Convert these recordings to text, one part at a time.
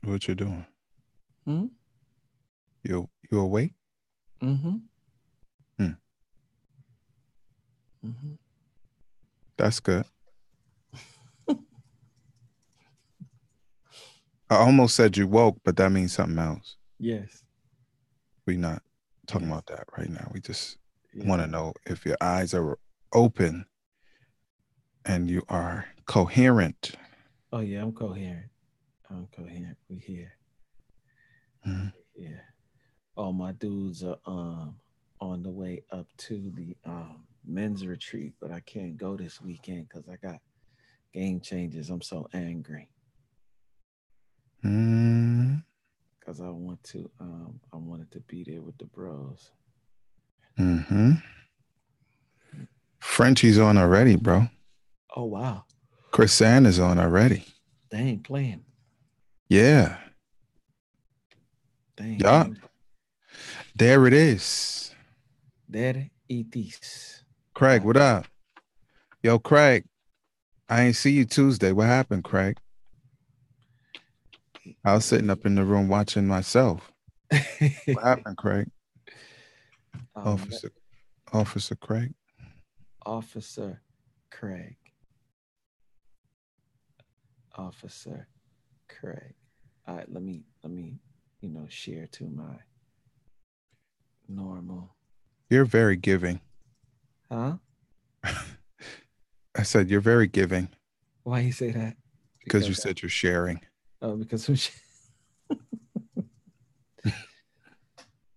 What you doing? Hmm? You awake? Mm-hmm. Hmm. Mm-hmm. That's good. I almost said you woke, but that means something else. Yes. We not talking Yes. about that right now. We just want to Yeah. know if your eyes are open and you are coherent. Oh yeah, I'm coherent. I'm coherent. We here. Mhm. Yeah. All my dudes are on the way up to the men's retreat, but I can't go this weekend because I got game changes. I'm so angry Mm. because I wanted to be there with the bros. Mm-hmm. Frenchie's on already, bro. Oh wow. Chris Sand is on already. They ain't playing. Yeah. They ain't Yeah. playing. There it is. There it is. Craig, what up? Yo, Craig, I ain't see you Tuesday. What happened, Craig? I was sitting up in the room watching myself. What happened, Craig? um, Officer Officer Craig. Officer Craig. Officer Craig. All right, let me share to my normal. You're very giving. Huh? I said you're very giving Why you say that? because you Because said you're sharing. because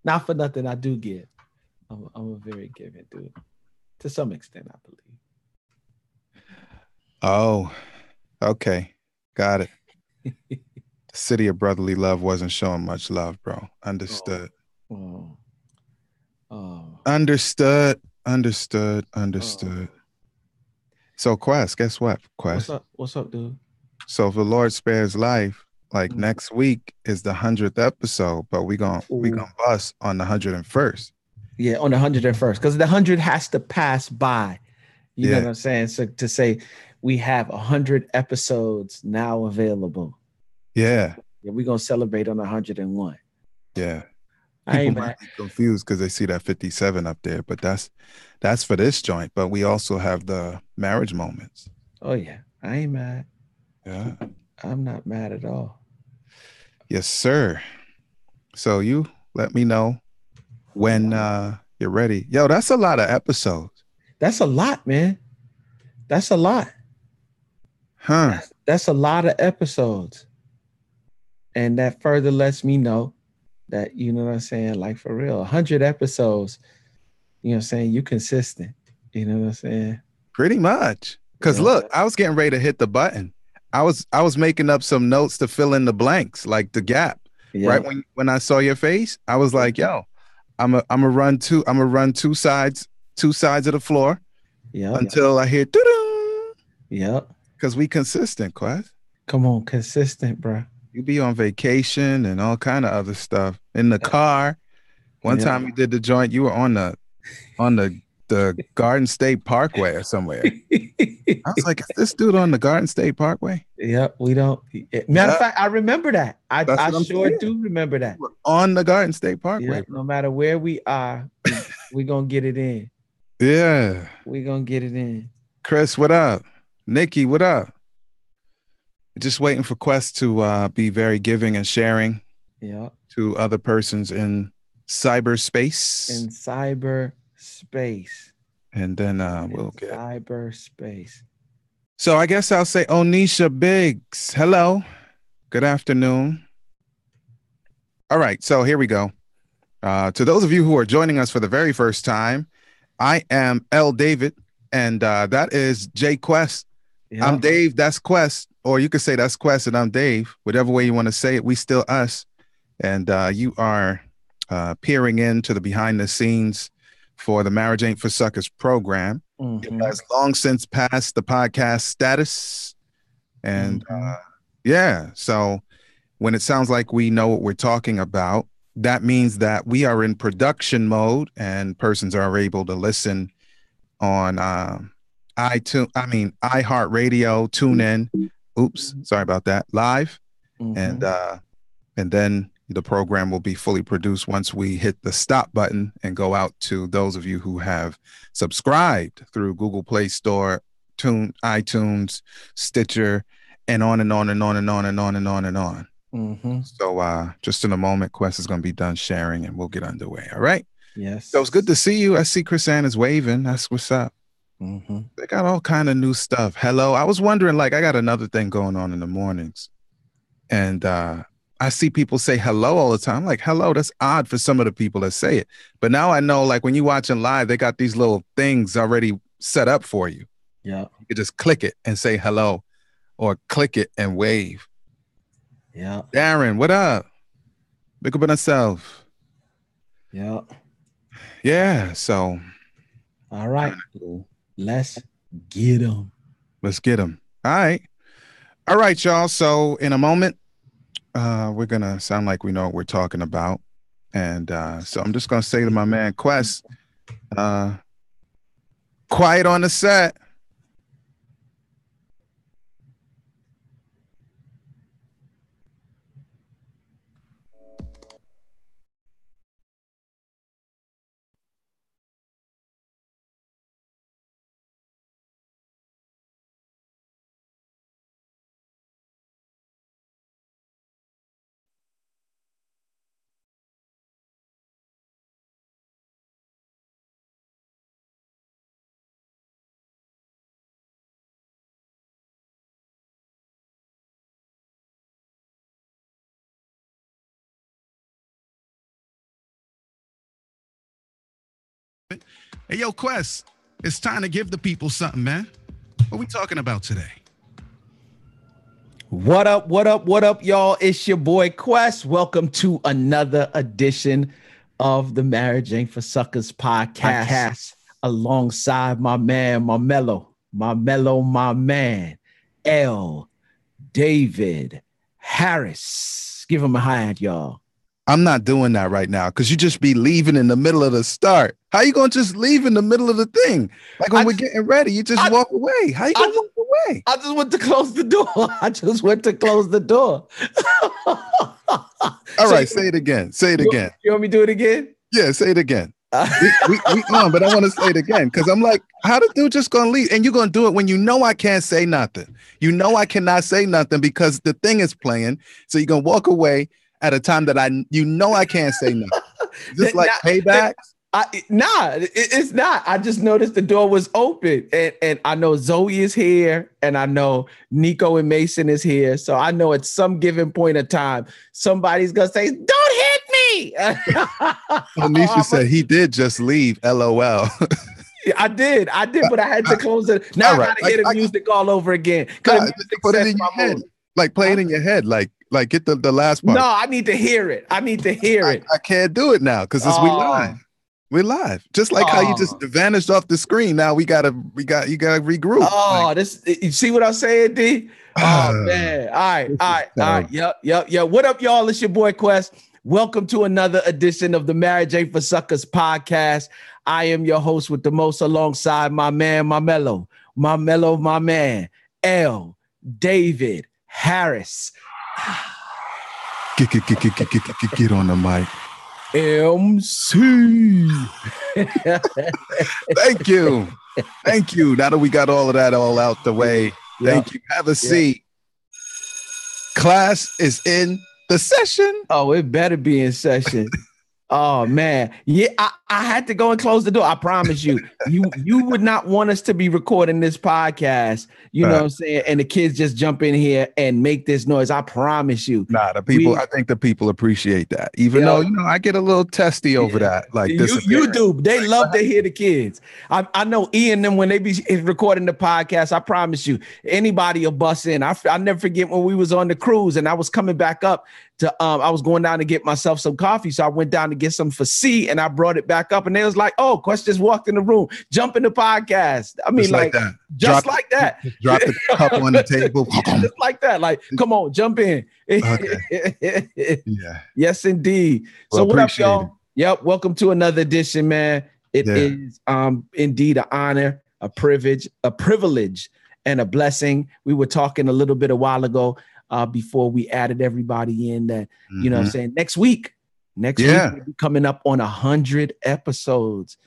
not for nothing I do give. I'm a very giving dude. To some extent, I Oh, okay. Got it. believe. The city of brotherly love wasn't showing much love, bro. Oh, Understood. oh, oh, Understood. Understood. oh. Understood. So Quest, guess what? What's Quest. up? What's up, dude? So if the Lord spares life, like Mm. next week is the 100th episode, but we gonna Ooh. bust on the 101st. Yeah, on the 101st, because the 100 has to pass by. You know Yeah. what I'm saying? So to say we have 100 episodes now available. Yeah. Yeah, we're gonna celebrate on 101. Yeah. I People ain't might mad. be confused because they see that 57 up there, but that's for this joint. But we also have the marriage moments. Oh yeah, I ain't mad. Yeah. I'm not mad at all. Yes, sir. So you let me know when you're ready. Yo, that's a lot of episodes. That's a lot, man. That's a lot. Huh. That's a lot of episodes. And that further lets me know that, you know what I'm saying, like for real, 100 episodes, you know what I'm saying, you consistent. You know what I'm saying? Pretty much. Cause Yeah. look, I was getting ready to hit the button. I was making up some notes to fill in the blanks, like the gap. Right Yeah. when I saw your face, I was like, yo, I'm a run two sides of the floor Yeah. until I hear doo. Yeah. Cause we consistent, Quest. Come on, consistent, bro. You be on vacation and all kind of other stuff in the car. One Yeah. time we did the joint, you were on the Garden State Parkway or somewhere. I was like, is this dude on the Garden State Parkway? Yeah, we don't. Matter of Yeah, fact, I remember that. I, that's I what I'm sure saying. do remember We that. were on the Garden State Yeah, Parkway, bro. no matter where we are, we gonna get it in. Yeah. We gonna get it in. Chris, what up? Nikki, what up? Just waiting for Quest to be very giving and sharing Yeah, to other persons in cyberspace. in cyberspace. And then In we'll get. cyberspace. So I guess I'll say Onisha Biggs. Hello. Good afternoon. All right. So here we go. To those of you who are joining us for the very first time, I am L. David, and that is J Quest. I'm Yeah. Dave. That's Quest, or you could say that's Quest, and I'm Dave. Whatever way you want to say it, we still us, and you are peering into the behind the scenes for the Marriage Ain't for Suckers program. It Mm-hmm. has long since passed the podcast status, and Mm-hmm. yeah, so when it sounds like we know what we're talking about, that means that we are in production mode and persons are able to listen on iHeartRadio, TuneIn. Oops, sorry about that. Live and Mm-hmm. And then the program will be fully produced once we hit the stop button and go out to those of you who have subscribed through Google Play Store, iTunes, Stitcher, and on and on and on and on and on and on and on. Mm-hmm. So just in a moment, Quest is going to be done sharing and we'll get underway. All right. Yes. So it's good to see you. I see Chris Ann is waving. That's what's up. Mm-hmm. They got all kind of new stuff. Hello. I was wondering, like, I got another thing going on in the mornings. And I see people say hello all the time. I'm like, hello, that's odd for some of the people that say it. But now I know, like, when you're watching live, they got these little things already set up for you. Yeah. You can just click it and say hello or click it and wave. Yeah. Darren, what up? Big up on yourself. Yeah. Yeah. So. All right. Cool. Let's get them. Let's get them. All right. All right, y'all. So in a moment, we're going to sound like we know what we're talking about. And so I'm just going to say to my man, Quest, quiet on the set. Hey, yo, Quest, it's time to give the people something, man. What are we talking about today? What up, what up, what up, y'all? It's your boy Quest. Welcome to another edition of the Marriage Ain't for Suckers podcast. Alongside my man, my man, L. David Harris. Give him a hand, y'all. I'm not doing that right now because you just be leaving in the middle of the start. How you gonna just leave in the middle of the thing? Like when we're getting ready, you just walk away. How you gonna walk away? I just went to close the door. All right, say it again. Say it again. You want me to do it again? Yeah, say it again. we on, but I want to say it again because I'm like, how the dude just gonna leave? And you're gonna do it when you know I can't say nothing. You know I cannot say nothing because the thing is playing. So you're gonna walk away at a time that I can't say nothing. Just like payback. It's not. I just noticed the door was open, and I know Zoe is here, and I know Nico and Mason is here. So I know at some given point of time, somebody's gonna say, "Don't hit me." Anisha said he did just leave. LOL. I did, but I had to close it. Now I gotta hear the music all over again. Put it in your head. Like play it in your head. Like get the last part. No, I need to hear it. I can't do it now because we live. We're live. Just like how you just vanished off the screen. Now you gotta regroup. Oh, you see what I'm saying, D? Oh man. All right. Yep. What up, y'all? It's your boy Quest. Welcome to another edition of the Marriage Ain't for Suckers podcast. I am your host with the most, alongside my man, my man, L. David Harris. Get on the mic. MC. Thank you. Now that we got all of that all out the way, thank you. Have a seat. Class is in the session. Oh, it better be in session. Oh man, yeah, I had to go and close the door. I promise you, you would not want us to be recording this podcast. You know what I'm saying? And the kids just jump in here and make this noise. I promise you. Nah, I think the people appreciate that. Even though I get a little testy over that. Like this, you do. They love to hear the kids. I know Ian them when they be recording the podcast. I promise you, anybody will bust in. I never forget when we was on the cruise and I was coming back up to I was going down to get myself some coffee, so I went down to get some for C, and I brought it back up, and they was like, "Oh, Quest just walked in the room, jump in the podcast." I mean, just like that. Drop the cup on the table, just like that. Like, come on, jump in. Okay. Yeah. Yes, indeed. Well, so, what up, y'all? Yep. Welcome to another edition, man. It is indeed an honor, a privilege, and a blessing. We were talking a little bit a while ago before we added everybody in that, you know what I'm saying? Next week, we'll be coming up on 100 episodes.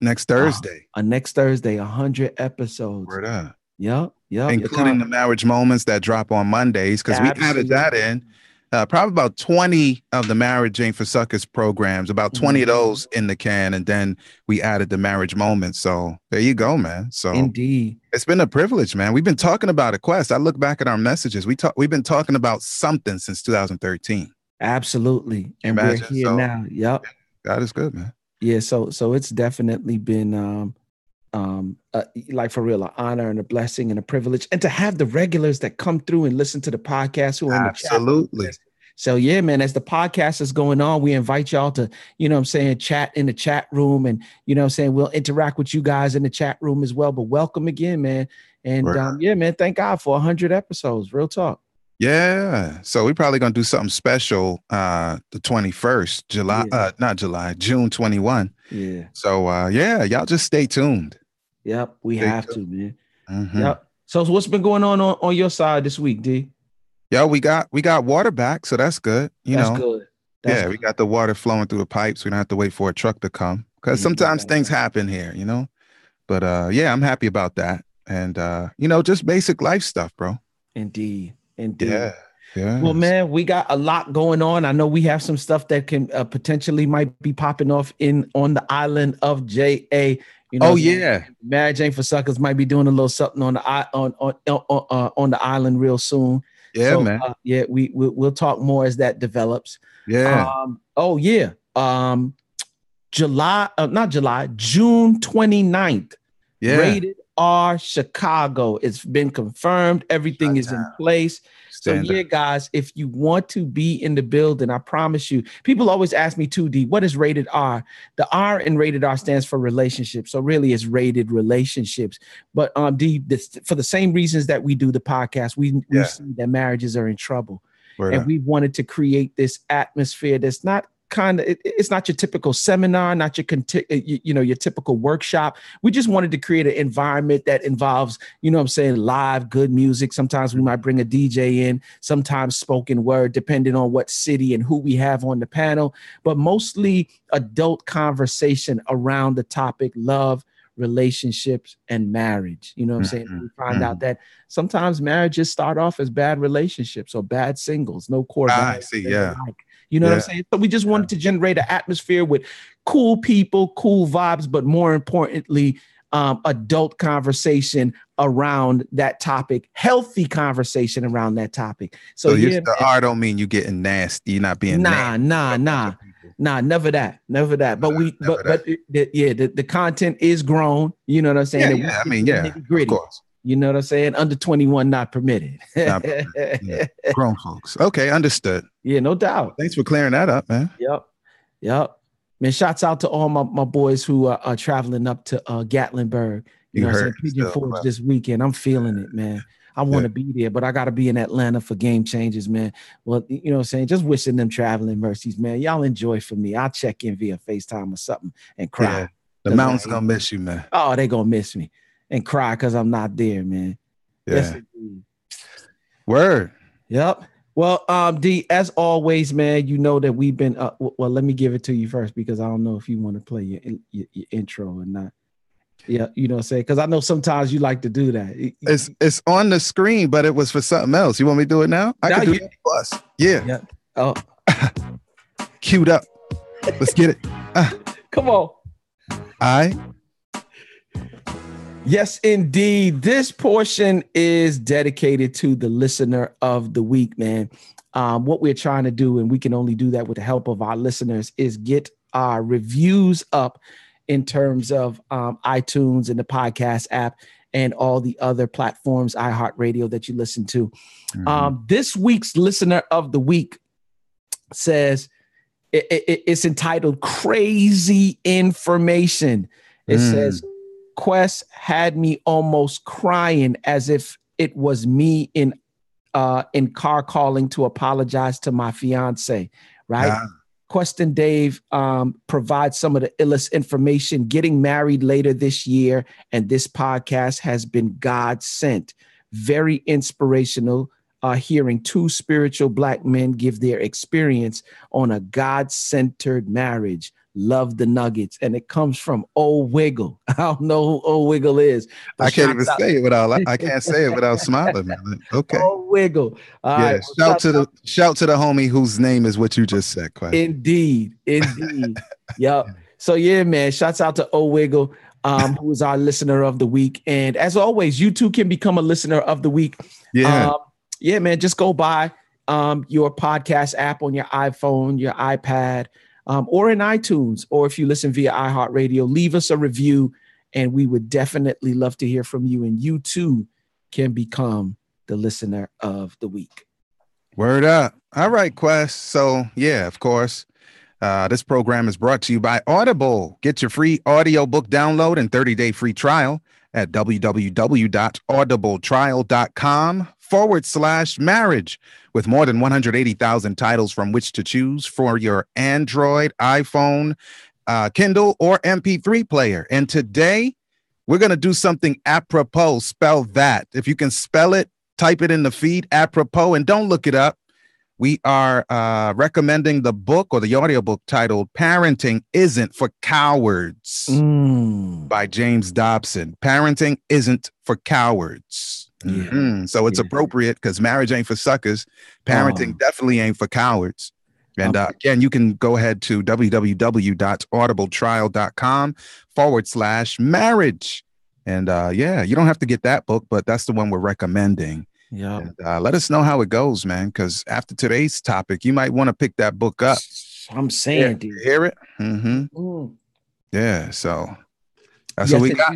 Next Thursday. Next Thursday, 100 episodes. Word up. Yep. Including the marriage moments that drop on Mondays, because we added that in. Probably about 20 of the Marriage Ain't for Suckers programs, about 20 of those in the can, and then we added the marriage moments. So there you go, man. So indeed, it's been a privilege, man. We've been talking about a quest. I look back at our messages. We've been talking about something since 2013. Absolutely, and we're here now. Yep, God is good, man. Yeah, so it's definitely been like for real, an honor and a blessing and a privilege, and to have the regulars that come through and listen to the podcast who are in the chat. Absolutely. So yeah, man, as the podcast is going on, we invite y'all to, you know what I'm saying, chat in the chat room, and you know what I'm saying, we'll interact with you guys in the chat room as well. But welcome again, man. And yeah, man, thank God for 100 episodes. Real talk. Yeah. So we're probably gonna do something special the 21st, June 21. Yeah. So yeah, y'all just stay tuned. Yep, we have to, man. Yep. So what's been going on your side this week, D? Yeah, we got water back, so that's good. That's good. We got the water flowing through the pipes. We don't have to wait for a truck to come, because sometimes things happen here, But yeah, I'm happy about that, and just basic life stuff, bro. Indeed. Yeah. Well, man, we got a lot going on. I know we have some stuff that can potentially might be popping off on the island of JA. Marriage Ain't for Suckers might be doing a little something on the island real soon. Yeah, so, man. We'll talk more as that develops. Yeah. June 29th. Yeah. Rated R Chicago. It's been confirmed. Everything is in place. Yeah, guys, if you want to be in the building, I promise you, people always ask me 2D, what is rated R? The R in rated R stands for relationships. So really it's rated relationships. But D, for the same reasons that we do the podcast, we see that marriages are in trouble. We wanted to create this atmosphere that's not it's not your typical seminar, not your typical workshop. We just wanted to create an environment that involves, live, good music. Sometimes we might bring a DJ in, sometimes spoken word, depending on what city and who we have on the panel, but mostly adult conversation around the topic, love, relationships, and marriage. You know what I'm saying? We find out that sometimes marriages start off as bad relationships or bad singles, no core values. You know what I'm saying? So we just wanted to generate an atmosphere with cool people, cool vibes, but more importantly, adult conversation around that topic, healthy conversation around that topic. So the R don't mean you getting nasty. You're not being Nah, never that. But the content is grown. You know what I'm saying? Of course. You know what I'm saying? Under 21, not permitted. Grown folks. Okay, understood. Yeah, no doubt. Thanks for clearing that up, man. Yep. Man, shouts out to all my boys who are traveling up to Gatlinburg. You know what I'm saying? Pigeon Forge this weekend. I'm feeling it, man. I want to be there, but I got to be in Atlanta for Game Changers, man. Well, you know what I'm saying? Just wishing them traveling mercies, man. Y'all enjoy for me. I'll check in via FaceTime or something and cry. Yeah. The mountain's going to miss you, man. Oh, they going to miss me. And cry because I'm not there, man. Yeah. Word. Yep. Well, D, as always, man, you know that we've been. Well, let me give it to you first because I don't know if you want to play your intro or not. Yeah, you know what I'm saying? Because I know sometimes you like to do that. It's on the screen, but it was for something else. You want me to do it now? I can do it plus. Yeah. Oh, queued up. Let's get it. Come on. Yes, indeed. This portion is dedicated to the listener of the week, man. What we're trying to do, and we can only do that with the help of our listeners, is get our reviews up in terms of iTunes and the podcast app and all the other platforms, iHeartRadio, that you listen to. This week's listener of the week says it's entitled Crazy Information. It says, Quest had me almost crying as if it was me in car calling to apologize to my fiance, right? Yeah. Quest and Dave provide some of the illest information, getting married later this year, and this podcast has been God sent. Very inspirational. hearing two spiritual Black men give their experience on a God-centered marriage. Love the nuggets. And it comes from Old Wiggle. I don't know who Old Wiggle is. I can't even say it without. I can't say it without smiling, man. Okay. Old Wiggle. All yeah. right. Well, shout to the homie whose name is what you just said, Quest. Indeed. Yep. So yeah, man. Shouts out to Old Wiggle, who is our listener of the week. And as always, you too can become a listener of the week. Yeah. Yeah, man. Just go by your podcast app on your iPhone, your iPad. Or in iTunes, or if you listen via iHeartRadio, leave us a review, and we would definitely love to hear from you. And you too can become the listener of the week. Word up. All right, Quest. So yeah, of course, this program is brought to you by Audible. Get your free audiobook download and 30-day free trial at www.audibletrial.com/marriage. With more than 180,000 titles from which to choose for your Android, iPhone, Kindle, or MP3 player. And today, we're going to do something apropos. Spell that. If you can spell it, type it in the feed, apropos, and don't look it up. We are recommending the book or the audiobook titled Parenting Isn't for Cowards by James Dobson. Parenting Isn't for Cowards. Yeah. So it's appropriate because marriage ain't for suckers. Parenting definitely ain't for cowards. And again, you can go ahead to www.audibletrial.com/marriage. And yeah, you don't have to get that book, but that's the one we're recommending. Yeah. And, let us know how it goes, man, because after today's topic, you might want to pick that book up. I'm saying, dude. Hear it? Yeah. So that's what we got.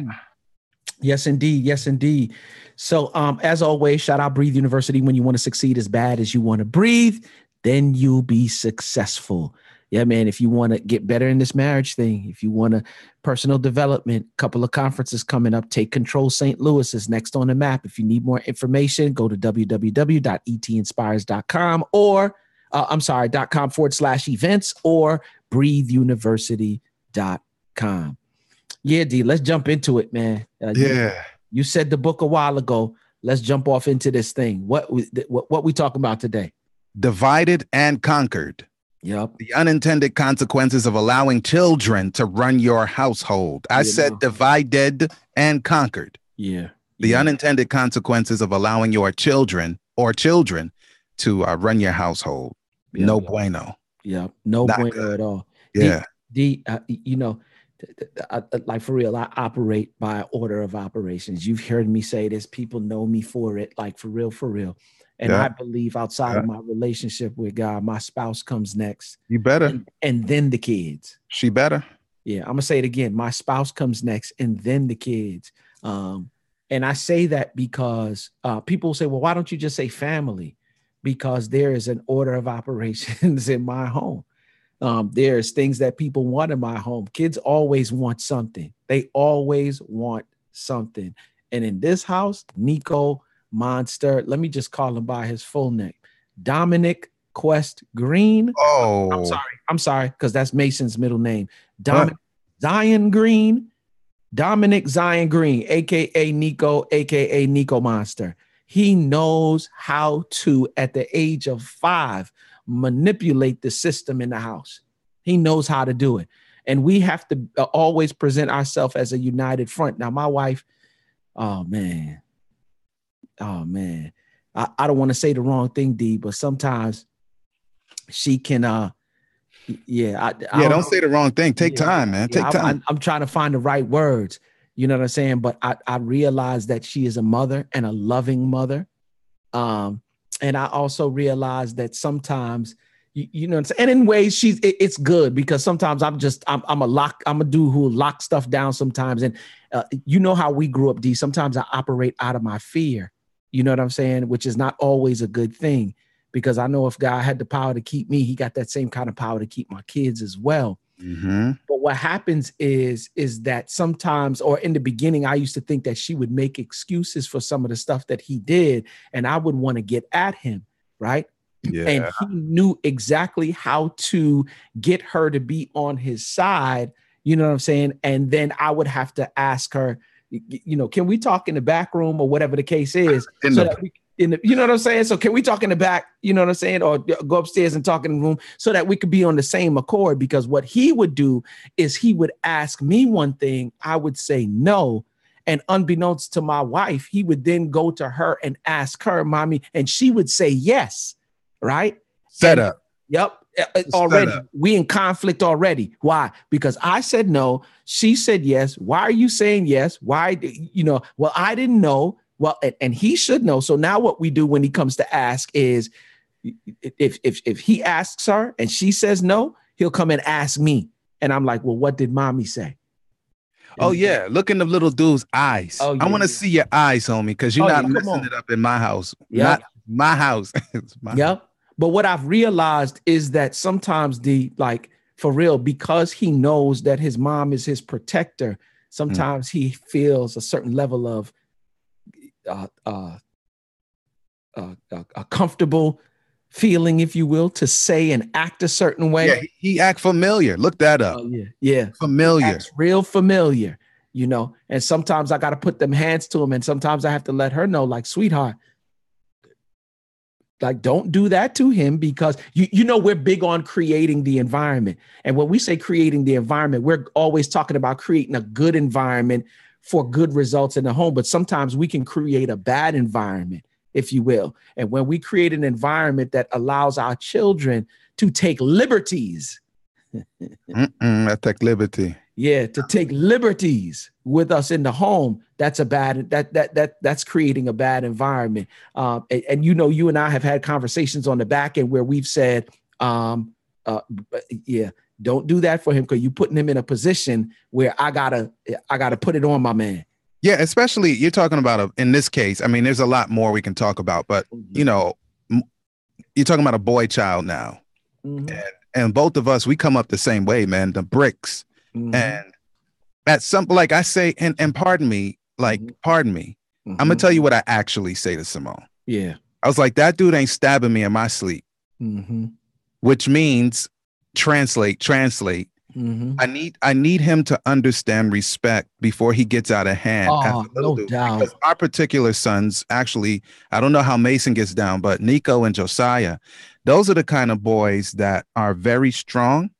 Yes, indeed. Yes, indeed. So as always, shout out Breathe University. When you want to succeed as bad as you want to breathe, then you'll be successful. Yeah, man. If you want to get better in this marriage thing, if you want to personal development, couple of conferences coming up. Take Control St. Louis is next on the map. If you need more information, go to www.etinspires.com or .com/events or breatheuniversity.com. Yeah, D, let's jump into it, man. You said the book a while ago. Let's jump off into this thing. What we talking about today? Divided and Conquered. Yep. The unintended consequences of allowing children to run your household. I said divided and conquered. Yeah. The unintended consequences of allowing your children to run your household. Yep. No bueno. Yeah. No Not bueno good. at all. Yeah. Like for real, I operate by order of operations. You've heard me say this. People know me for it, like for real. And I believe outside of my relationship with God, my spouse comes next. You better. And then the kids. She better. Yeah, I'm going to say it again. My spouse comes next and then the kids. And I say that because people say, well, why don't you just say family? Because there is an order of operations in my home. There's things that people want in my home. Kids always want something. They always want something. And in this house, Nico Monster, let me just call him by his full name, Dominic Quest Green. Oh, I'm sorry, because that's Mason's middle name. Dominic Zion Green, aka Nico, aka Nico Monster. He knows how to, at the age of 5, manipulate the system in the house. He knows how to do it. And we have to always present ourselves as a united front. Now, my wife, oh man. I don't want to say the wrong thing, D, but sometimes she can, don't say the wrong thing. Take time, man. Take time. I'm trying to find the right words. You know what I'm saying? But I realize that she is a mother and a loving mother. And I also realize that sometimes, you know, and in ways it's good because sometimes I'm a dude who lock stuff down sometimes. And you know how we grew up, D. Sometimes I operate out of my fear. You know what I'm saying? Which is not always a good thing because I know if God had the power to keep me, he got that same kind of power to keep my kids as well. Mm-hmm. But what happens is that sometimes, or in the beginning, I used to think that she would make excuses for some of the stuff that he did, and I would want to get at him, right? Yeah. And he knew exactly how to get her to be on his side, you know what I'm saying? And then I would have to ask her, you know, can we talk in the back room or whatever the case is? You know what I'm saying? So can we talk in the back, you know what I'm saying? Or go upstairs and talk in the room so that we could be on the same accord? Because what he would do is he would ask me one thing, I would say no. And unbeknownst to my wife, he would then go to her and ask her, mommy, and she would say yes, right? Set up. Yep. Already. We in conflict already. Why? Because I said no. She said yes. Why are you saying yes? Why, well, I didn't know. Well, and he should know. So now what we do when he comes to ask is if he asks her and she says no, he'll come and ask me. And I'm like, well, what did mommy say? Oh, yeah. Look in the little dude's eyes. Oh, yeah, I want to see your eyes, homie, because you're not messing it up in my house. Yep. Not my house. Yep. But what I've realized is that sometimes for real, because he knows that his mom is his protector, sometimes he feels a certain level of a comfortable feeling, if you will, to say and act a certain way. Yeah, he act familiar. Look that up. Oh, yeah. Familiar. He acts real familiar, and sometimes I got to put them hands to him. And sometimes I have to let her know, like, sweetheart, like, don't do that to him, because we're big on creating the environment. And when we say creating the environment, we're always talking about creating a good environment for good results in the home. But sometimes we can create a bad environment, if you will. And when we create an environment that allows our children to take liberties, I take liberty. Yeah, to take liberties with us in the home, that's that's creating a bad environment. And you and I have had conversations on the back end where we've said, don't do that for him, because you're putting him in a position where I gotta put it on my man. Yeah, especially you're talking about in this case. I mean, there's a lot more we can talk about, but you're talking about a boy child now, and both of us, we come up the same way, man. The bricks. And that's something like I say, and pardon me, pardon me. I'm gonna tell you what I actually say to Simone. Yeah. I was like, that dude ain't stabbing me in my sleep, which means translate. I need him to understand respect before he gets out of hand. Oh, no doubt. Because our particular sons, actually, I don't know how Mason gets down, but Nico and Josiah, those are the kind of boys that are very strong.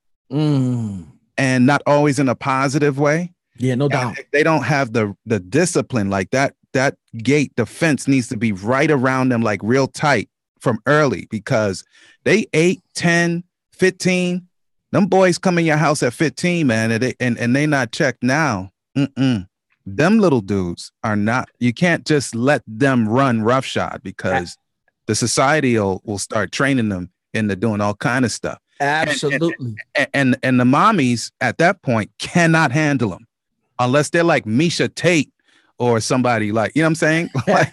And not always in a positive way. Yeah, no doubt. They don't have the discipline like that. That gate, the fence needs to be right around them, like real tight from early, because they 8, 10, 15. Them boys come in your house at 15, man, and they not checked now. Them little dudes are not. You can't just let them run roughshod, because the society will start training them into doing all kind of stuff. Absolutely. And the mommies at that point cannot handle them unless they're like Misha Tate or somebody, like, you know what I'm saying? Like,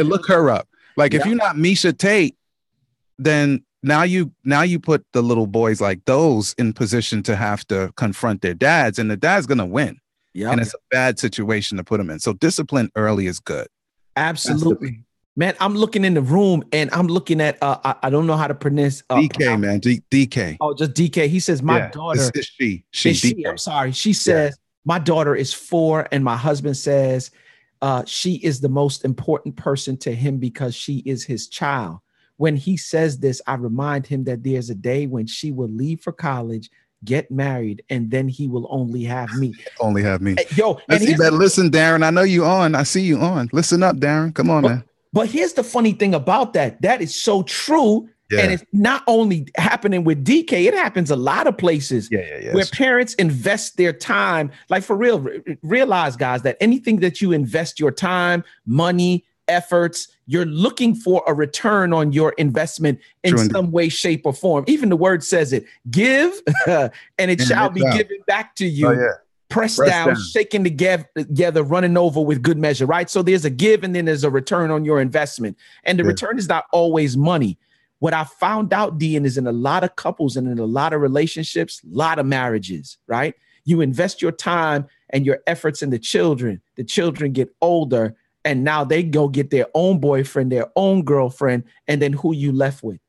look her up. Like, if you're not Misha Tate, then now you put the little boys like those in position to have to confront their dads, and the dad's going to win. And it's a bad situation to put them in. So discipline early is good. Absolutely. Man, I'm looking in the room and I'm looking at, I don't know how to pronounce. DK, man, DK. Oh, just DK. He says, my daughter. Is she. I'm sorry. She says, my daughter is 4 and my husband says she is the most important person to him because she is his child. When he says this, I remind him that there's a day when she will leave for college, get married, and then he will only have me. Only have me. Yo, you better listen, Darren. I know you on. I see you on. Listen up, Darren. Come on, man. But here's the funny thing about that. That is so true. Yeah. And it's not only happening with DK, it happens a lot of places where parents invest their time. Like, for real, realize, guys, that anything that you invest your time, money, efforts, you're looking for a return on your investment in some way, shape, or form. Even the word says it. Give, and it shall be given back to you. Oh, yeah. Pressed down, shaken together, running over with good measure, right? So there's a give and then there's a return on your investment. And the return is not always money. What I found out, Dean, is in a lot of couples and in a lot of relationships, a lot of marriages, right? You invest your time and your efforts in the children get older, and now they go get their own boyfriend, their own girlfriend, and then who you left with.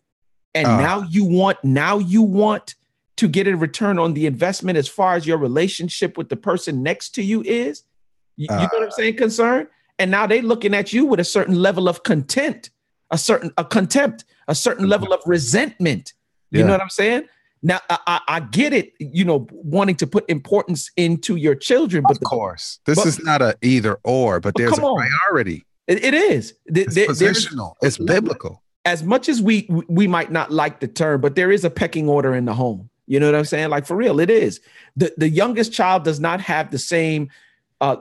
And now you want to get a return on the investment as far as your relationship with the person next to you is. You know what I'm saying, concern? And now they looking at you with a certain level of contempt, a certain level of resentment. You know what I'm saying? Now, I get it, wanting to put importance into your children. But of course, this is not a either or, but there's a priority. It is. It's positional. It's biblical. As much as we might not like the term, but there is a pecking order in the home. You know what I'm saying? Like, for real, it is. The youngest child does not have the same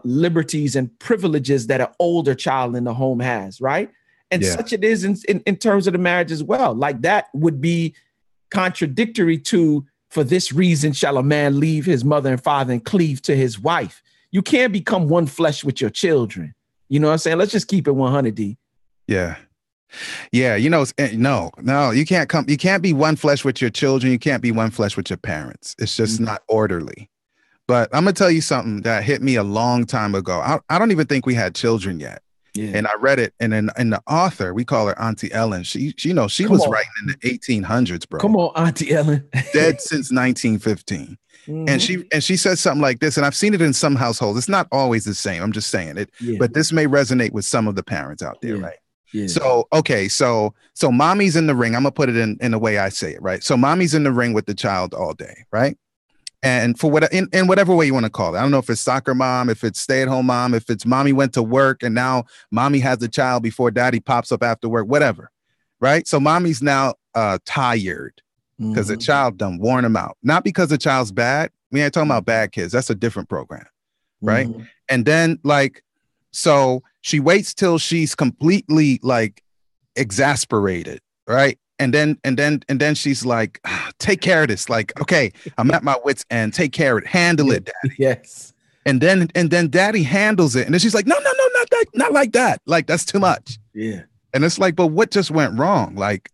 liberties and privileges that an older child in the home has, right? And such it is in terms of the marriage as well. Like, that would be contradictory to, for this reason shall a man leave his mother and father and cleave to his wife. You can't become one flesh with your children. You know what I'm saying? Let's just keep it 100, D. Yeah. Yeah. No, you can't be one flesh with your children. You can't be one flesh with your parents. It's just not orderly. But I'm going to tell you something that hit me a long time ago. I don't even think we had children yet. Yeah. And I read it, and in the author, we call her Auntie Ellen. She was writing in the 1800s, bro. Come on, Auntie Ellen. Dead since 1915. Mm-hmm. And she said something like this, and I've seen it in some households. It's not always the same. I'm just saying it, but this may resonate with some of the parents out there, right? Yeah. So, okay, so mommy's in the ring. I'm gonna put it in the way I say it, right? So mommy's in the ring with the child all day, right? And for in whatever way you want to call it. I don't know if it's soccer mom, if it's stay-at-home mom, if it's mommy went to work and now mommy has the child before daddy pops up after work, whatever, right? So mommy's now tired because the child done worn him out. Not because the child's bad. We ain't talking about bad kids. That's a different program, right? Mm-hmm. And then so she waits till she's completely exasperated, right? And then she's like, take care of this. Like, okay, I'm at my wit's end. Take care of it. Handle it, daddy. Yes. And then daddy handles it. And then she's like, no, not like that. Like, that's too much. Yeah. And it's like, but what just went wrong? Like,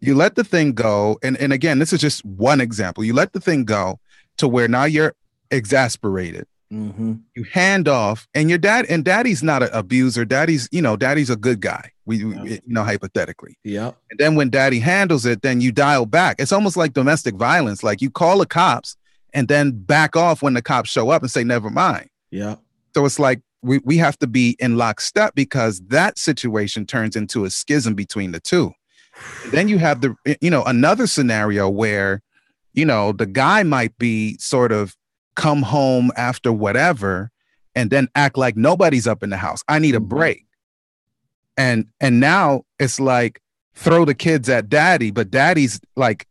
you let the thing go. And again, this is just one example. You let the thing go to where now you're exasperated. Mm-hmm. You hand off, and your daddy's not an abuser. Daddy's a good guy. We hypothetically. Yeah. And then when daddy handles it, then you dial back. It's almost like domestic violence. Like, you call the cops and then back off when the cops show up and say, never mind. Yeah. So it's like we have to be in lockstep, because that situation turns into a schism between the two. Then you have another scenario where, the guy might be sort of come home after whatever and then act like nobody's up in the house. I need a break. And now it's like, throw the kids at daddy, but daddy's like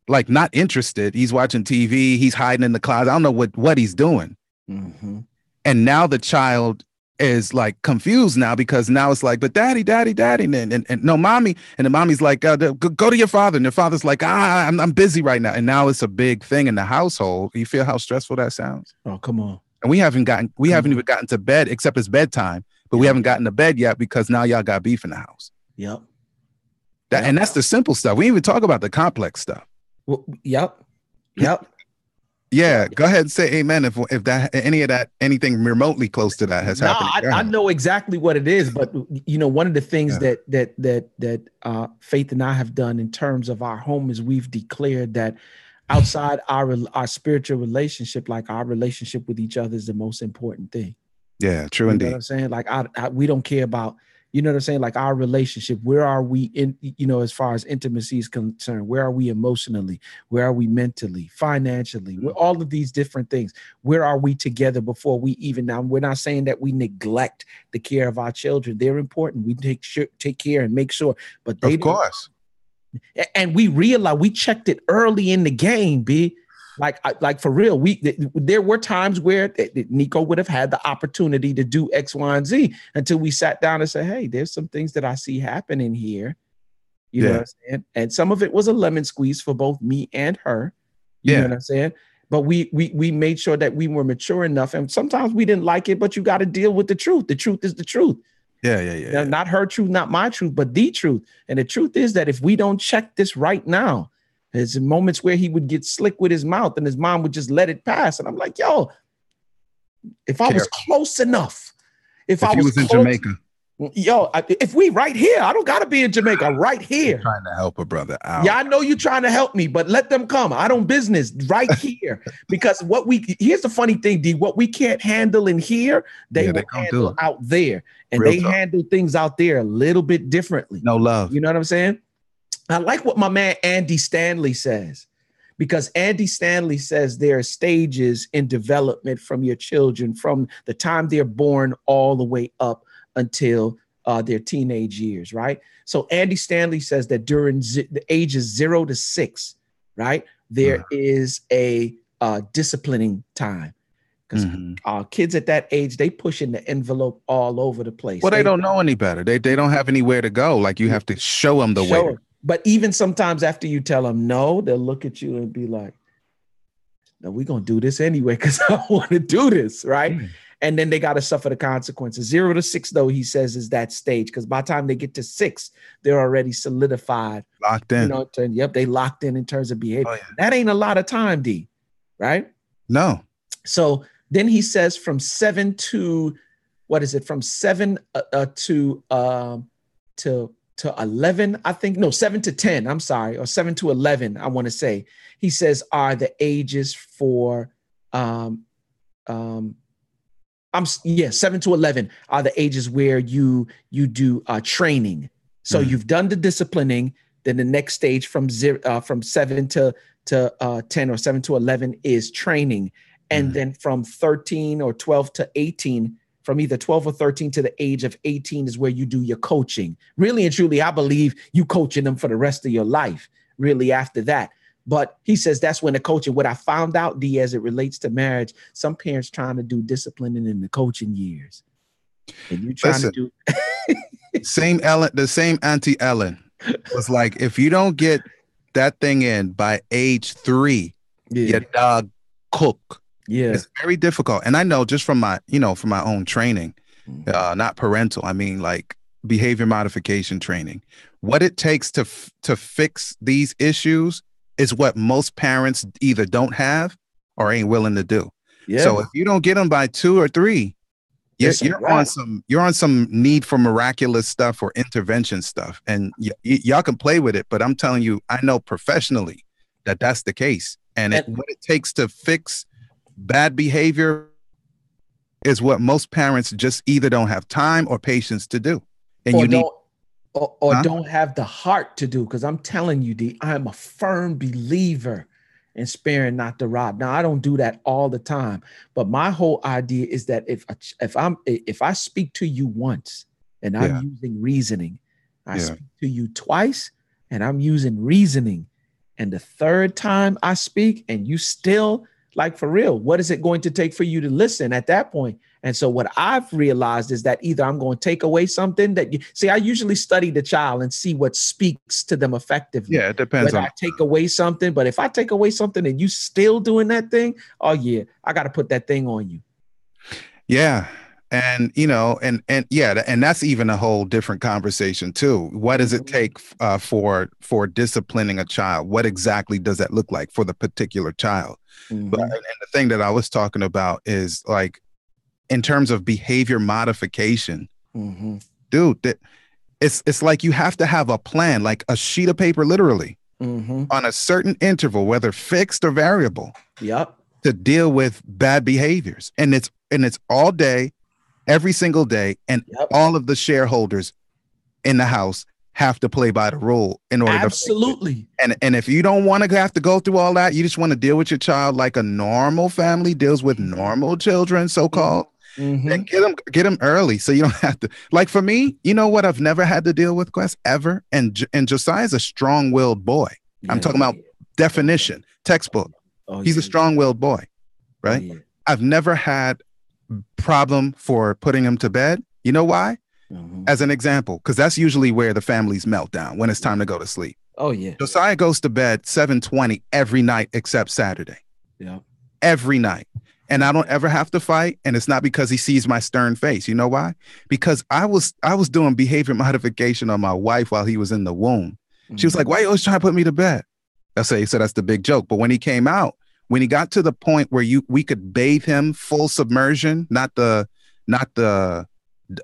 not interested. He's watching TV. He's hiding in the closet. I don't know what he's doing. Mm-hmm. And now the child is confused now, because now it's like, but daddy, and no, mommy. And the mommy's like, go to your father. And the father's like, I'm busy right now. And now it's a big thing in the household. You feel how stressful that sounds? Oh, come on. And we haven't even gotten to bed, except it's bedtime, but we haven't gotten to bed yet, because now y'all got beef in the house. Yep. And that's the simple stuff. We didn't even talk about the complex stuff. Well, yep. Yeah, go ahead and say amen if that anything remotely close to that has happened. I know exactly what it is, but one of the things that Faith and I have done in terms of our home is we've declared that outside our spiritual relationship, our relationship with each other is the most important thing. Yeah, true indeed. You know what I'm saying? We don't care about, you know what I'm saying? Our relationship, where are we in, as far as intimacy is concerned? Where are we emotionally? Where are we mentally, financially? Mm-hmm. All of these different things. Where are we together before we even, now we're not saying that we neglect the care of our children. They're important. We take care and make sure, but they, of course. And we realized we checked it early in the game, B. Like for real, there were times where Nico would have had the opportunity to do X, Y, and Z until we sat down and said, hey, there's some things that I see happening here. You know what I'm saying? And some of it was a lemon squeeze for both me and her. You know what I'm saying? But we made sure that we were mature enough. And sometimes we didn't like it, but you got to deal with the truth. The truth is the truth. Yeah. Not her truth, not my truth, but the truth. And the truth is that if we don't check this right now, there's moments where he would get slick with his mouth and his mom would just let it pass. And I'm like, yo, if I was close enough, if I was in Jamaica, Yo, if we right here, I don't gotta be in Jamaica. Right here. I'm trying to help a brother out. Yeah, I know you're trying to help me, but let them come. I don't business right here. Because here's the funny thing, D, what we can't handle in here, they will handle out there. And Real they talk. Handle things out there a little bit differently. No love. You know what I'm saying? I like what my man Andy Stanley says, because Andy Stanley says there are stages in development from your children from the time they're born all the way up until their teenage years, right? So Andy Stanley says that during the ages 0 to 6, right, there is a disciplining time. Because kids at that age, they pushing the envelope all over the place. Well, they don't know any better. They don't have anywhere to go. Like you have to show them the way. But even sometimes after you tell them no, they'll look at you and be like, no, we're going to do this anyway because I want to do this, right? And then they got to suffer the consequences. 0 to 6, though, he says, is that stage. Because by the time they get to 6, they're already solidified. Locked in. They locked in terms of behavior. Oh, yeah. That ain't a lot of time, D, right? No. So then he says from 7 to, what is it? From 7 to 11, I think. No, 7 to 10, I'm sorry. Or 7 to 11, I want to say. He says are the ages for 7 to 11 are the ages where you do training. So you've done the disciplining. Then the next stage from 7 to 10 or 7 to 11 is training. And then from 13 or 12 to 18, from either 12 or 13 to the age of 18 is where you do your coaching. Really and truly, I believe you coaching them for the rest of your life, really after that. But he says that's when the coaching, what I found out, D, as it relates to marriage, some parents trying to do disciplining in the coaching years. And you trying to do the same Auntie Ellen was like, if you don't get that thing in by age 3, your dog cook. Yeah. It's very difficult. And I know just from my own training, not parental, I mean like behavior modification training, what it takes to fix these issues is what most parents either don't have or ain't willing to do. Yeah. So if you don't get them by 2 or 3, you're on some need for miraculous stuff or intervention stuff. And y'all can play with it, but I'm telling you, I know professionally that that's the case. And what it takes to fix bad behavior is what most parents just either don't have time or patience to do. And don't have the heart to do. Because I'm telling you, D, I'm a firm believer in sparing not to rob. Now, I don't do that all the time, but my whole idea is that if I speak to you once and I'm using reasoning, I speak to you twice and I'm using reasoning, and the third time I speak and you still, like, for real, what is it going to take for you to listen at that point? And so what I've realized is that either I'm going to take away something that I usually study the child and see what speaks to them effectively. Yeah, it depends. Whether I take away something, but if I take away something and you still doing that thing, oh yeah, I got to put that thing on you. Yeah. And, and that's even a whole different conversation too. What does it take for disciplining a child? What exactly does that look like for the particular child? But and the thing that I was talking about is like, in terms of behavior modification, dude, it's like you have to have a plan, like a sheet of paper, literally, on a certain interval, whether fixed or variable, to deal with bad behaviors. And it's all day, every single day, and all of the shareholders in the house have to play by the rule in order absolutely. And if you don't want to have to go through all that, you just want to deal with your child like a normal family deals with normal children, so-called, then get them early so you don't have to. Like for me, you know what I've never had to deal with, Quest, ever? And Josiah's a strong-willed boy. I'm talking about definition, textbook. He's a strong-willed boy, right? I've never had problem for putting him to bed. You know why? As an example, because that's usually where the families melt down when it's time to go to sleep. Oh yeah. Josiah goes to bed 7:20 every night except Saturday. Yeah. Every night. And I don't ever have to fight. And it's not because he sees my stern face. You know why? Because I was doing behavior modification on my wife while he was in the womb. She was like, why are you always trying to put me to bed? I say, so that's the big joke. But when he came out, when he got to the point where we could bathe him full submersion, not the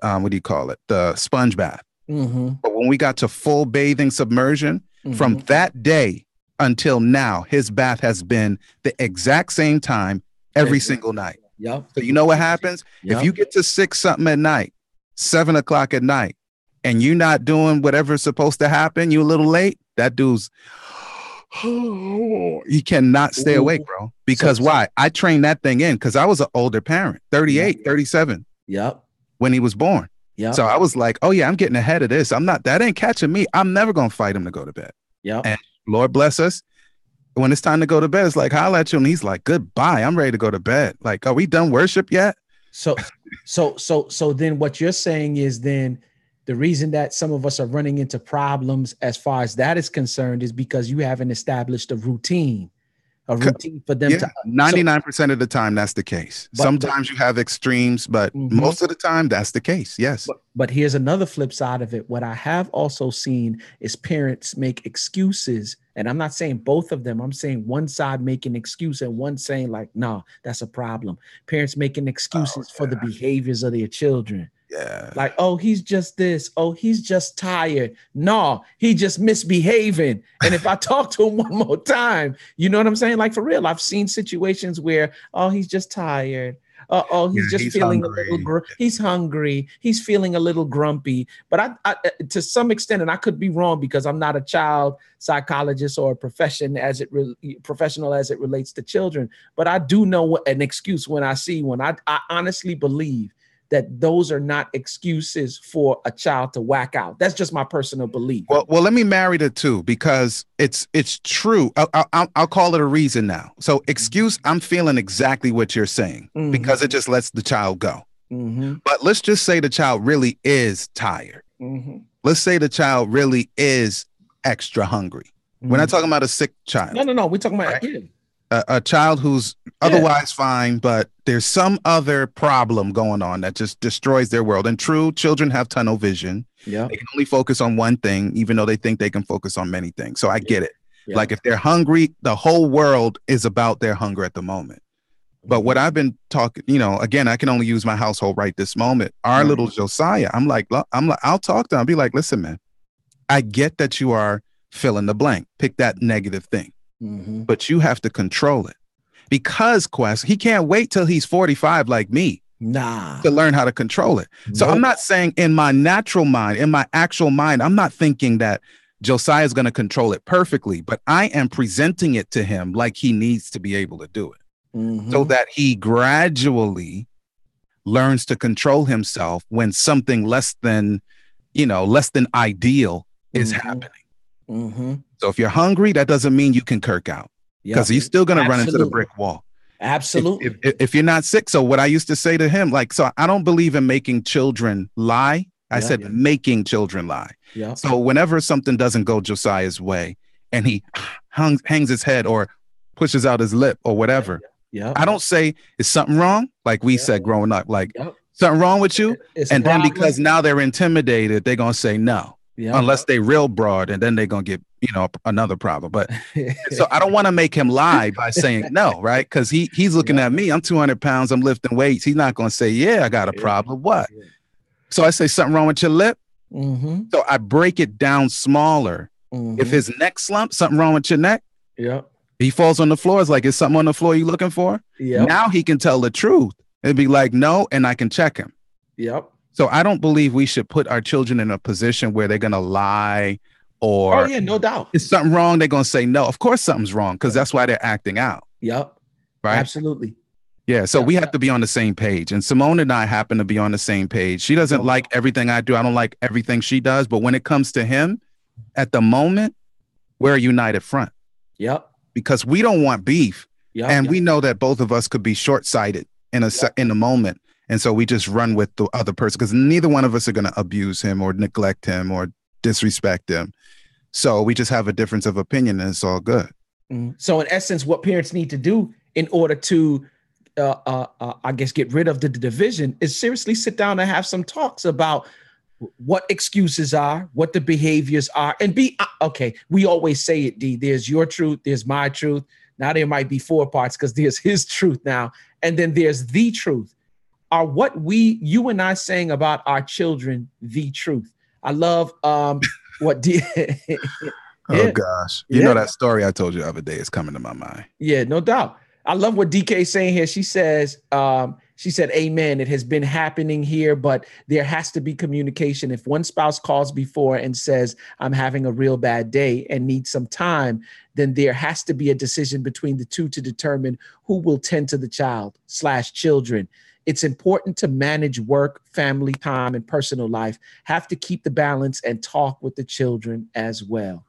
what do you call it? The sponge bath. Mm-hmm. But when we got to full bathing submersion, from Mm-hmm. that day until now, his bath has been the exact same time every single night. Yep. So you know what happens? Yep. If you get to 6 something at night, 7 o'clock at night, and you're not doing whatever's supposed to happen, you a little late, that dude's he cannot stay awake, bro. Because why? I trained that thing in because I was an older parent, 38, 37 Yep. when he was born. Yep. So I was like, oh yeah, I'm getting ahead of this. That ain't catching me. I'm never gonna fight him to go to bed. Yep. And Lord bless us. When it's time to go to bed, it's like, holla at you. And he's like, goodbye. I'm ready to go to bed. Like, are we done worship yet? So then what you're saying is then the reason that some of us are running into problems as far as that is concerned is because you haven't established a routine for them to 99% of the time that's the case. Sometimes you have extremes, but most of the time that's the case. Yes. But here's another flip side of it. What I have also seen is parents make excuses, and I'm not saying both of them. I'm saying one side making excuse and one saying like, no, that's a problem. Parents making excuses for the behaviors of their children. Yeah. Like, oh, he's just this. Oh, he's just tired. No, he just misbehaving. And if I talk to him one more time, you know what I'm saying? Like, for real, I've seen situations where, oh, he's just tired. He's feeling hungry. He's hungry. He's feeling a little grumpy. But I, to some extent, and I could be wrong because I'm not a child psychologist or a professional as it relates to children. But I do know an excuse when I see one. I honestly believe that those are not excuses for a child to whack out. That's just my personal belief. Well, let me marry the two because it's true. I'll call it a reason now. So excuse, I'm feeling exactly what you're saying because it just lets the child go. But let's just say the child really is tired. Let's say the child really is extra hungry. We're not talking about a sick child. No. We're talking about a child who's otherwise fine, but there's some other problem going on that just destroys their world. And true, children have tunnel vision. Yeah, they can only focus on one thing, even though they think they can focus on many things. So I get it. Yeah. Like if they're hungry, the whole world is about their hunger at the moment. But what I've been talking, again, I can only use my household right this moment. Our little Josiah, I'm like, I'll talk to him. I'll be like, listen, man, I get that you are fill in the blank. Pick that negative thing. But you have to control it because Quest, he can't wait till he's 45 like me to learn how to control it. So I'm not saying in my natural mind, in my actual mind, I'm not thinking that Josiah is going to control it perfectly, but I am presenting it to him like he needs to be able to do it so that he gradually learns to control himself when something less than ideal is happening. So if you're hungry, that doesn't mean you can kirk out because he's still going to run into the brick wall. Absolutely. If you're not sick. So what I used to say to him, so I don't believe in making children lie. I said making children lie. Yeah. So whenever something doesn't go Josiah's way and he hangs his head or pushes out his lip or whatever, I don't say, is something wrong? Like we said growing up, something wrong with you? And then because now they're intimidated, they're going to say no. Unless they real broad, and then they're gonna get another problem. But so I don't want to make him lie by saying no, right? Because he's looking at me. I'm 200 pounds. I'm lifting weights. He's not gonna say, yeah, I got a problem. What? So I say something wrong with your lip. So I break it down smaller. If his neck slump, something wrong with your neck. He falls on the floor. It's like, is something on the floor you looking for? Now he can tell the truth. It'd be like no, and I can check him. So I don't believe we should put our children in a position where they're going to lie or no doubt. Is something wrong? They're going to say no. Of course something's wrong because that's why they're acting out. Right. Absolutely. Yeah. So we have to be on the same page. And Simone and I happen to be on the same page. She doesn't like everything I do. I don't like everything she does. But when it comes to him, at the moment, we're a united front. Because we don't want beef. And we know that both of us could be short-sighted in a moment. And so we just run with the other person because neither one of us are going to abuse him or neglect him or disrespect him. So we just have a difference of opinion and it's all good. So in essence, what parents need to do in order to, I guess, get rid of the division is seriously sit down and have some talks about what excuses are, what the behaviors are, and be, okay, we always say it, D, there's your truth, there's my truth. Now there might be 4 parts because there's his truth now. And then there's the truth. are what you and I saying about our children the truth? I love what Oh yeah, gosh. You know yeah, that story I told you the other day is coming to my mind. yeah, no doubt. I love what DK is saying here. She said, amen. It has been happening here, but there has to be communication. If one spouse calls before and says, I'm having a real bad day and need some time, then there has to be a decision between the two to determine who will tend to the child/children. It's important to manage work, family time, and personal life. Have to keep the balance and talk with the children as well.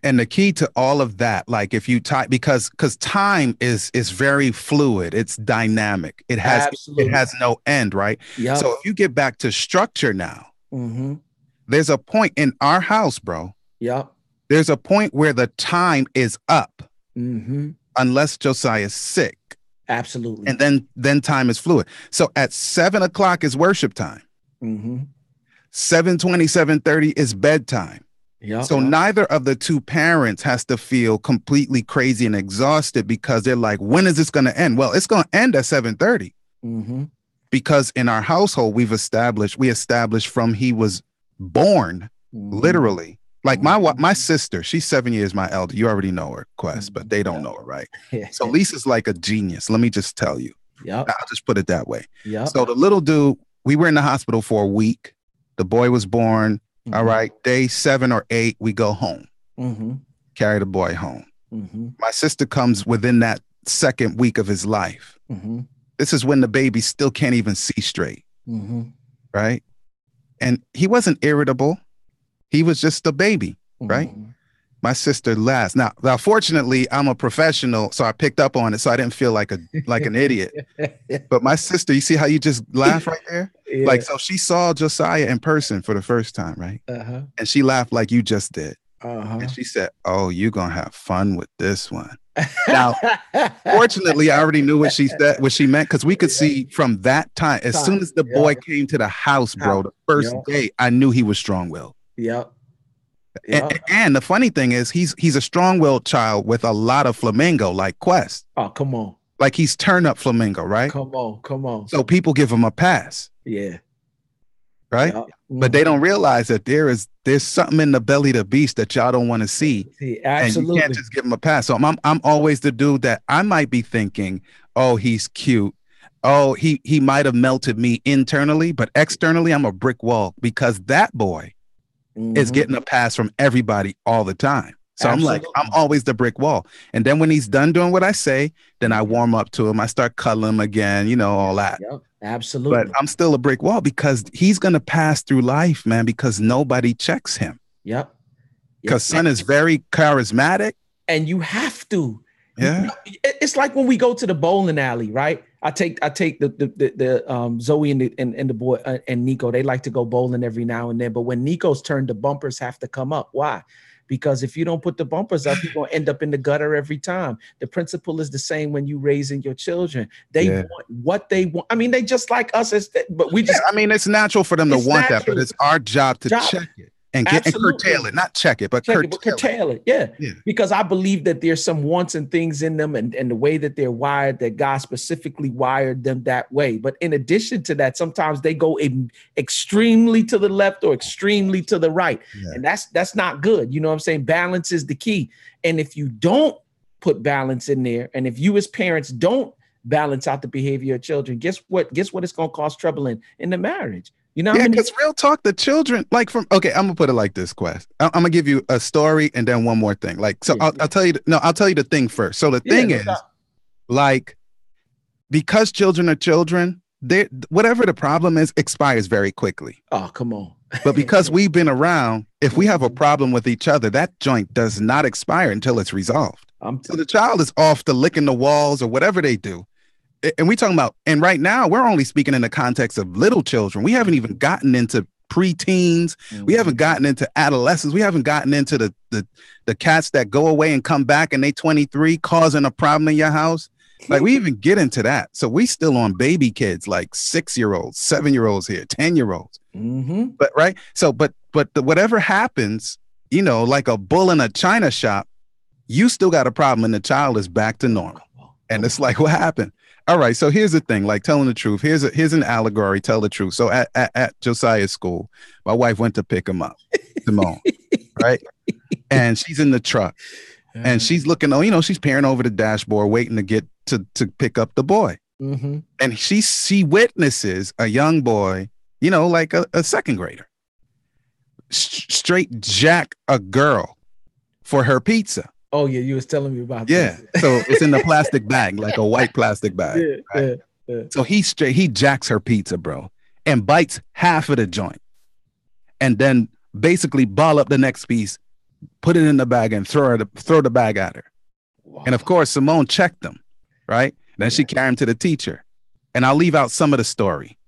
And the key to all of that, like if you type, because time is very fluid, it's dynamic, it Absolutely. has no end, right? Yep. So if you get back to structure now, Mm-hmm. there's a point in our house, bro. Yep. There's a point where the time is up, Mm-hmm. unless Josiah's sick. Absolutely. And then time is fluid. So at 7 o'clock is worship time. Mm-hmm. 7:20, 7:30 is bedtime. Yep. So neither of the two parents has to feel completely crazy and exhausted because they're like, when is this going to end? Well, it's going to end at 7:30. Mm-hmm. Because in our household, we established from he was born, literally. Like my sister, she's 7 years my elder. You already know her, Quest, but they don't know her, right? So Lisa's like a genius. Let me just tell you. Yeah. I'll just put it that way. Yeah. So the little dude, we were in the hospital for a week. The boy was born. Mm-hmm. All right. Day 7 or 8, we go home. Mm-hmm. Carry the boy home. Mm-hmm. My sister comes within that second week of his life. Mm-hmm. This is when the baby still can't even see straight. Mm-hmm. Right. And he wasn't irritable. He was just a baby. Right. Mm-hmm. My sister laughs. Now, fortunately, I'm a professional, so I picked up on it, so I didn't feel like an idiot. But my sister, you see how you just laugh right there? Yeah. Like, so she saw Josiah in person for the first time, right? Uh-huh. And she laughed like you just did. Uh-huh. And she said, "Oh, you're gonna have fun with this one." Now, fortunately, I already knew what she meant, because we could see from that time, as soon as the boy came to the house, bro, the first day, I knew he was strong-willed. Yep. And the funny thing is, he's a strong-willed child with a lot of flamingo, like Quest. Oh, come on. Like he's turn-up flamingo, right? Come on. So people give him a pass. Yeah. Right? Yep. But they don't realize that there's something in the belly of the beast that y'all don't want to see. Absolutely. And you can't just give him a pass. So I'm always the dude that I might be thinking, oh, he's cute. Oh, he might have melted me internally, but externally, I'm a brick wall, because that boy is getting a pass from everybody all the time. So I'm always the brick wall. And then when he's done doing what I say, then I warm up to him. I start cuddling him again, all that. Yep, absolutely. But I'm still a brick wall, because he's going to pass through life, man, because nobody checks him. Yep. Because son is very charismatic. And you have to. Yeah. It's like when we go to the bowling alley, right? I take the Zoe and the boy and Nico. They like to go bowling every now and then. But when Nico's turn, the bumpers have to come up. Why? Because if you don't put the bumpers up, you're going to end up in the gutter every time. The principle is the same when you raising your children. They want what they want. I mean, they just like us, but we just. I mean, it's natural for them to want that, but it's our job to check it. And curtail it, not check it, but curtail it. Yeah. Because I believe that there's some wants and things in them, and the way that they're wired, that God specifically wired them that way. But in addition to that, sometimes they go extremely to the left or extremely to the right. Yeah. And that's not good. You know what I'm saying? Balance is the key. And if you don't put balance in there, and if you as parents don't balance out the behavior of children, guess what it's going to cause trouble in the marriage. You know, because real talk, the children, like I'm gonna put it like this, Quest. I'm gonna give you a story and then one more thing. Like, so I'll tell you. I'll tell you the thing first. So the thing is, like, because children are children, whatever the problem is expires very quickly. Oh, come on. But because we've been around, if we have a problem with each other, that joint does not expire until it's resolved. So the child is off to licking the walls or whatever they do. And we talking about, and right now we're only speaking in the context of little children. We haven't even gotten into preteens. Mm-hmm. We haven't gotten into adolescents. We haven't gotten into the cats that go away and come back and they 23 causing a problem in your house. Like, we even get into that. So we still on baby kids, like 6-year-olds, 7-year-olds here, 10-year-olds. Mm-hmm. But right. So, but whatever happens, like a bull in a china shop, you still got a problem and the child is back to normal. And it's like, what happened? All right. So here's the thing, like telling the truth. Here's an allegory. Tell the truth. So at Josiah's school, my wife went to pick him up, Simone, right? And she's in the truck, and she's looking. Oh, she's peering over the dashboard, waiting to get to pick up the boy. Mm-hmm. And she witnesses a young boy, like a second grader, straight jack a girl for her pizza. Oh yeah, you was telling me about this. So it's in the plastic bag, like a white plastic bag. Yeah, right? yeah. So he jacks her pizza, bro, and bites half of the joint, and then basically ball up the next piece, put it in the bag, and throw the bag at her. Wow. And of course, Simone checked them, right? Then she carried him to the teacher, and I'll leave out some of the story.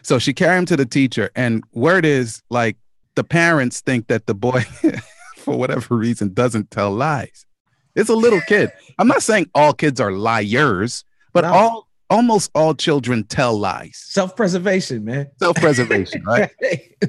So she carried him to the teacher, and word is, like, the parents think that the boy, for whatever reason, doesn't tell lies. It's a little kid. I'm not saying all kids are liars, but almost all children tell lies. Self-preservation, man. Self-preservation, right?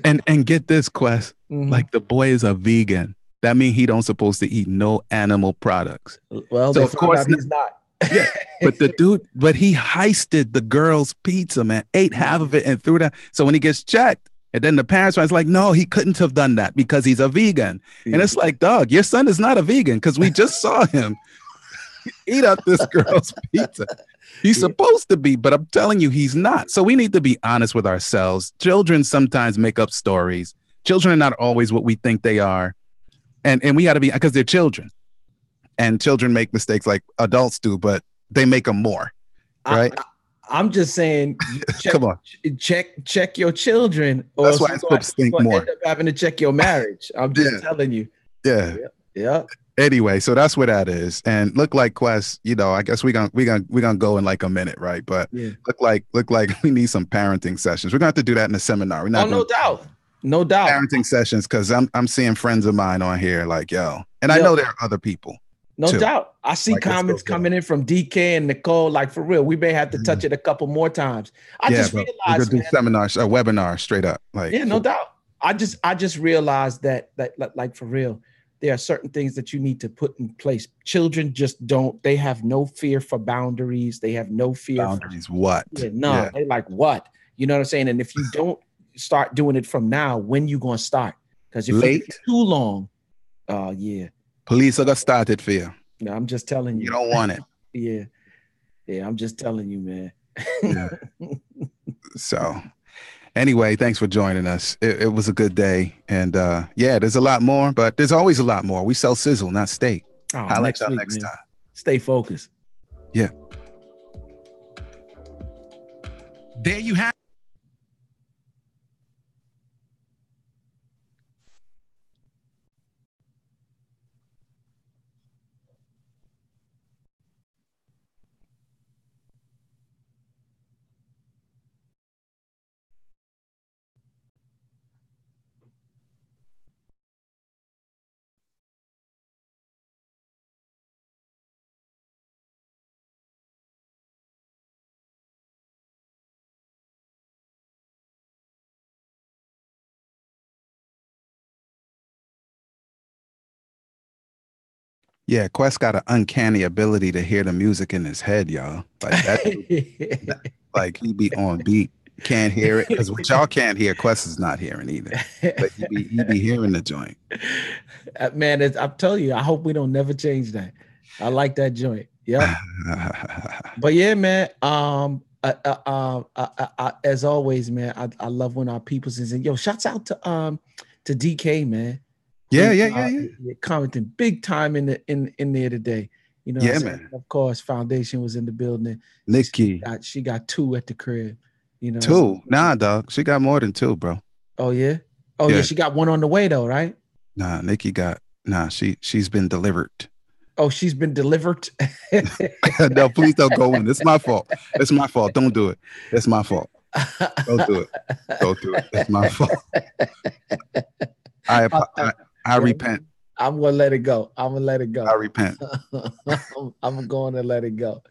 and get this, Quest. Mm-hmm. Like, the boy is a vegan. That means he don't supposed to eat no animal products. Well, so of course he's not. Yeah, but he heisted the girl's pizza, man. Ate half of it and threw that. So when he gets checked, and then the parents was like, no, he couldn't have done that because he's a vegan. Yeah. And it's like, dog, your son is not a vegan because we just saw him eat up this girl's pizza. He's supposed to be, but I'm telling you, he's not. So we need to be honest with ourselves. Children sometimes make up stories. Children are not always what we think they are. And we got to be, because they're children. And children make mistakes like adults do, but they make them more, right? I'm just saying, come on, check your children, or that's why it's think more. End up having to check your marriage. I'm just telling you. Yeah. Anyway, so that's what that is. And look like Quest, I guess we're gonna go in like a minute, right? But look like we need some parenting sessions. We're gonna have to do that in the seminar. We're not no doubt. Parenting sessions, because I'm seeing friends of mine on here like, yo, and I know there are other people. No doubt. I see comments coming in from DK and Nicole, like, for real. We may have to touch it a couple more times. I just realized, we're gonna do seminars, a webinar straight up. Like, no doubt. I just realized that like, for real, there are certain things that you need to put in place. Children just don't. They have no fear for boundaries. They have no fear. Boundaries? What? They like, what? You know what I'm saying? And if you don't start doing it from now, when you gonna start? Because if it's too long, police are gonna start it for you. No, I'm just telling you. You don't want it. Yeah. I'm just telling you, man. Yeah. So, anyway, thanks for joining us. It was a good day, and there's a lot more, but there's always a lot more. We sell sizzle, not steak. I'll let y'all next time. Stay focused. Yeah. There you have. Yeah, Quest got an uncanny ability to hear the music in his head, y'all. Like that, like he be on beat. Can't hear it because what y'all can't hear, Quest is not hearing either. But he be hearing the joint. Man, I'm telling you, I hope we don't never change that. I like that joint. Yeah. But yeah, man. As always, man, I love when our people's in. Yo, shouts out to DK, man. Yeah. Commenting big time in there today. You know, man. Of course, Foundation was in the building. Nikki, she got 2 at the crib. You know, 2? Nah, dog. She got more than 2, bro. Oh yeah. Oh yeah. She got 1 on the way though, right? Nah, Nikki got. Nah, she's been delivered. Oh, she's been delivered. No, please don't go in. It's my fault. It's my fault. Don't do it. It's my fault. Don't do it. Don't do it. It's my fault. I repent. I'm gonna let it go. I repent. I'm going to let it go.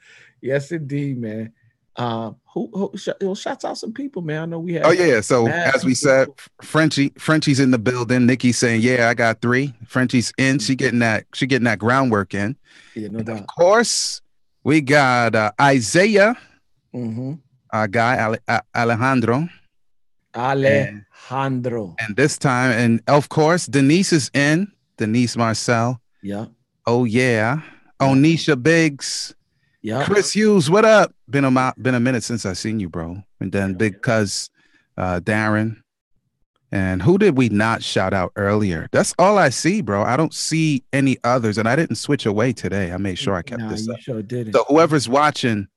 Yes, indeed, man. Who shouts out some people, man. I know we have. Oh yeah. So as we said, Frenchie's in the building. Nikki's saying, yeah, I got 3. Frenchie's in. She getting that groundwork in. Yeah, no doubt. Of course, we got Isaiah Mm-hmm. Our guy Alejandro, and Alejandro. this time, and of course, Denise is in. Denise Marcel. Yeah. Oh yeah. Yeah. Onisha Biggs. Yeah. Chris Hughes, what up? Been a minute since I seen you, bro. And then Big Cuz, Darren. And who did we not shout out earlier? That's all I see, bro. I don't see any others, and I didn't switch away today. I made sure I kept Nah, this you up. sure didn't. So whoever's watching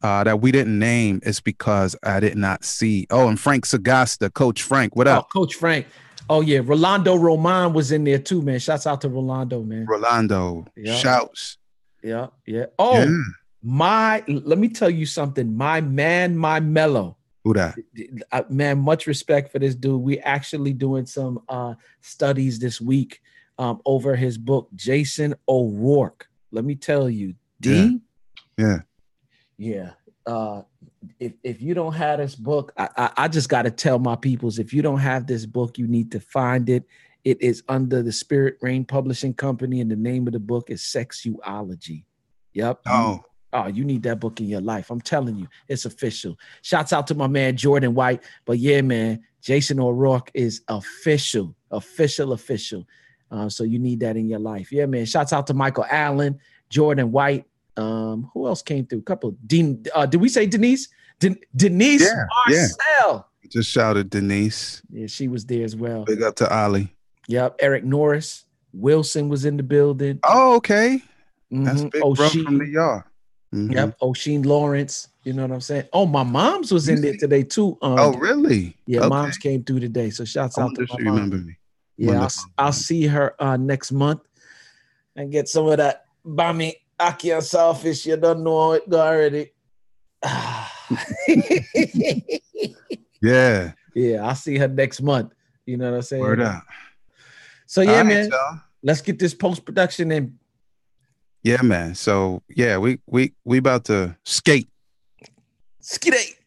that we didn't name is because I did not see. Oh, and Frank Sagasta, Coach Frank, what Oh, up? Coach Frank. Oh yeah, Rolando Roman was in there too, man. Shouts out to Rolando, man. Rolando, Yeah. shouts. Yeah. Yeah. Yeah. Oh, let me tell you something. My man, my mellow. Who that? Man, much respect for this dude. We actually doing some studies this week over his book, Jason O'Rourke. Let me tell you, D. Yeah. Yeah. If you don't have this book, I just got to tell my peoples, if you don't have this book, you need to find it. It is under the Spirit Rain Publishing Company, and the name of the book is Sexuology. Yep. You need that book in your life. I'm telling you, it's official. Shouts out to my man Jordan White. But yeah, man, Jason O'Rourke is official. So you need that in your life. Yeah, man. Shouts out to Michael Allen, Jordan White. Who else came through? A couple. Did we say Denise? Denise Marcel. Yeah. Just shouted Denise. Yeah, she was there as well. Big up to Ali. Yep. Eric Norris. Wilson was in the building. Oh, okay. Mm-hmm. That's big bro from New York. Mm-hmm. Yep. O'Sheen Lawrence. You know what I'm saying? Oh, my mom's was in there today too. Oh, really? Yeah, okay. Mom's came through today. So shouts out to my mom. Remember me. Yeah, I'll see her next month and get some of that bami aki and saltfish. You don't know it already. Yeah. Yeah, I'll see her next month. You know what I'm saying? Word up. So yeah, man. Let's get this post-production in. Yeah, man. So yeah, we about to skate. Skate.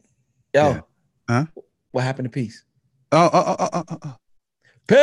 Yo. Yeah. Huh? What happened to peace? Oh. Peace.